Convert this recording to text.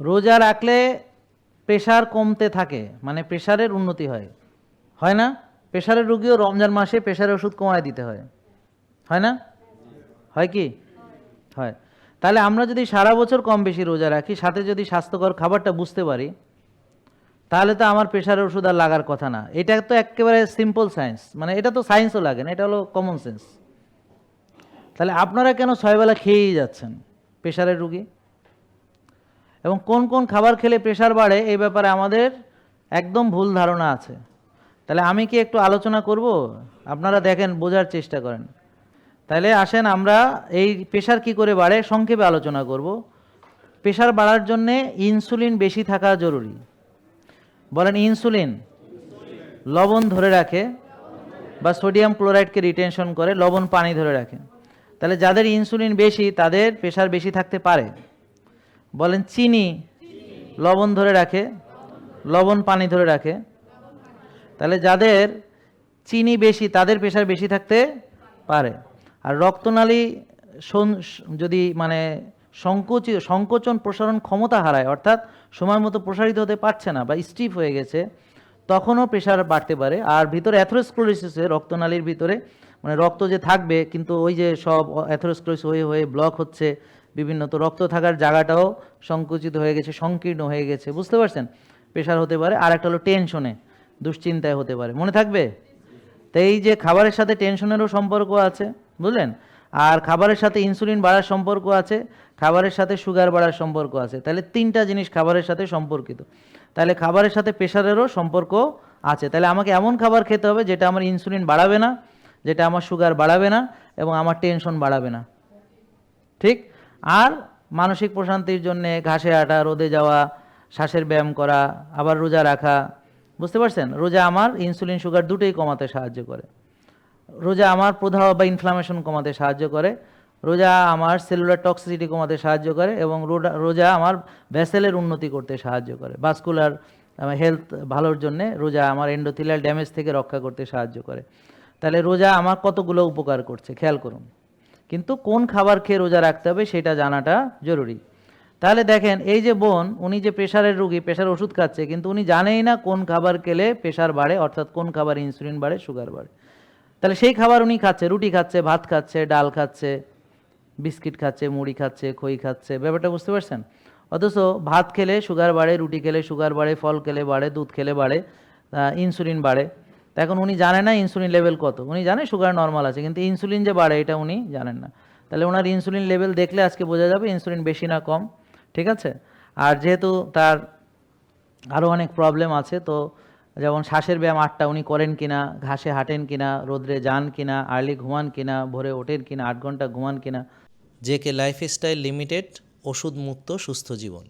রোজা রাখলে প্রেশার কমতে থাকে, মানে প্রেশারের উন্নতি হয়, হয় না? প্রেশারের রোগীও রমজান মাসে প্রেশারের ওষুধ কমায় দিতে হয়, হয় না? হয় কি? হয়। তাহলে আমরা যদি সারা বছর কম বেশি রোজা রাখি, সাথে যদি স্বাস্থ্যকর খাবারটা বুঝতে পারি, তাহলে তো আমার প্রেশারের ওষুধ আর লাগার কথা না। এটা তো একেবারে সিম্পল সায়েন্স, মানে এটা তো সায়েন্সও লাগে না, এটা হলো কমন সেন্স। তাহলে আপনারা কেন 6 বেলা খেয়েই যাচ্ছেন প্রেশারের রুগী? এবং কোন কোন খাবার খেলে প্রেশার বাড়ে এই ব্যাপারে আমাদের একদম ভুল ধারণা আছে। তাহলে আমি কি একটু আলোচনা করব, আপনারা দেখেন, বোঝার চেষ্টা করেন। তাহলে আসেন আমরা এই প্রেশার কি করে বাড়ে সংক্ষেপে আলোচনা করব। প্রেশার বাড়ার জন্যে ইনসুলিন বেশি থাকা জরুরি। বলেন, ইনসুলিন লবণ ধরে রাখে বা সোডিয়াম ক্লোরাইডকে রিটেনশন করে, লবণ পানি ধরে রাখে। তাহলে যাদের ইনসুলিন বেশি তাদের প্রেশার বেশি থাকতে পারে। বলেন, চিনি লবণ ধরে রাখে, লবণ পানি ধরে রাখে। তাহলে যাদের চিনি বেশি তাদের প্রেশার বেশি থাকতে পারে। আর রক্তনালী যদি মানে সংকোচন প্রসারণ ক্ষমতা হারায়, অর্থাৎ সময় মতো প্রসারিত হতে পারছে না বা স্টিফ হয়ে গেছে, তখনও প্রেশার বাড়তে পারে। আর ভিতরে অ্যাথেরোস্ক্লেরোসিসে, রক্তনালীর ভিতরে মানে রক্ত যে থাকবে কিন্তু ওই যে সব অ্যাথেরোস্ক্লেরোসিস হয়ে হয়ে ব্লক হচ্ছে বিভিন্ন, তো রক্ত থাকার জায়গাটাও সংকুচিত হয়ে গেছে, সংকীর্ণ হয়ে গেছে, বুঝতে পারছেন? প্রেশার হতে পারে। আর একটা হলো টেনশনে, দুশ্চিন্তায় হতে পারে, মনে থাকবে? তো এই যে খাবারের সাথে টেনশনেরও সম্পর্ক আছে, বুঝলেন? আর খাবারের সাথে ইনসুলিন বাড়ার সম্পর্ক আছে, খাবারের সাথে সুগার বাড়ার সম্পর্ক আছে। তাহলে তিনটা জিনিস খাবারের সাথে সম্পর্কিত। তাহলে খাবারের সাথে প্রেশারেরও সম্পর্ক আছে। তাহলে আমাকে এমন খাবার খেতে হবে যেটা আমার ইনসুলিন বাড়াবে না, যেটা আমার সুগার বাড়াবে না এবং আমার টেনশন বাড়াবে না, ঠিক? আর মানসিক প্রশান্তির জন্যে ঘাসে হাঁটা, রোদে যাওয়া, শ্বাসের ব্যায়াম করা, আবার রোজা রাখা, বুঝতে পারছেন? রোজা আমার ইনসুলিন সুগার দুটোই কমাতে সাহায্য করে। রোজা আমার প্রদাহ বা ইনফ্লামেশন কমাতে সাহায্য করে। রোজা আমার সেলুলার টক্সিসিটি কমাতে সাহায্য করে এবং রোজা আমার ভেসেলের উন্নতি করতে সাহায্য করে। ভাস্কুলার হেলথ ভালোর জন্যে রোজা আমার এন্ডোথেলিয়াল ড্যামেজ থেকে রক্ষা করতে সাহায্য করে। তাহলে রোজা আমার কতগুলো উপকার করছে খেয়াল করুন। কিন্তু কোন খাবার খেয়ে রোজা রাখতে হবে সেটা জানাটা জরুরি। তাহলে দেখেন, এই যে বোন, উনি যে প্রেশারের রুগী, প্রেশার ওষুধ খাচ্ছে, কিন্তু উনি জানেই না কোন খাবার খেলে প্রেশার বাড়ে, অর্থাৎ কোন খাবার ইনসুলিন বাড়ে, সুগার বাড়ে। তাহলে সেই খাবার উনি খাচ্ছে, রুটি খাচ্ছে, ভাত খাচ্ছে, ডাল খাচ্ছে, বিস্কিট খাচ্ছে, মুড়ি খাচ্ছে, খই খাচ্ছে, ব্যাপারটা বুঝতে পারছেন? অথচ ভাত খেলে সুগার বাড়ে, রুটি খেলে সুগার বাড়ে, ফল খেলে বাড়ে, দুধ খেলে বাড়ে, ইনসুলিন বাড়ে। তা এখন উনি জানে না ইনসুলিন লেভেল কত, উনি জানে সুগার নর্মাল আছে, কিন্তু ইনসুলিন যে বাড়ে এটা উনি জানেন না। তাহলে ওনার ইনসুলিন লেভেল দেখলে আজকে বোঝা যাবে ইনসুলিন বেশি না কম, ঠিক আছে? আর যেহেতু তার আরও অনেক প্রবলেম আছে, তো যেমন শ্বাসের ব্যায়াম 8টা উনি করেন কিনা, ঘাসে হাঁটেন কিনা, রোদ্রে যান কিনা, আর্লি ঘুমান কিনা, ভোরে ওঠেন কিনা, 8 ঘন্টা ঘুমান কিনা। জেকে লাইফস্টাইল লিমিটেড, ওষুধ মুক্ত সুস্থ জীবন।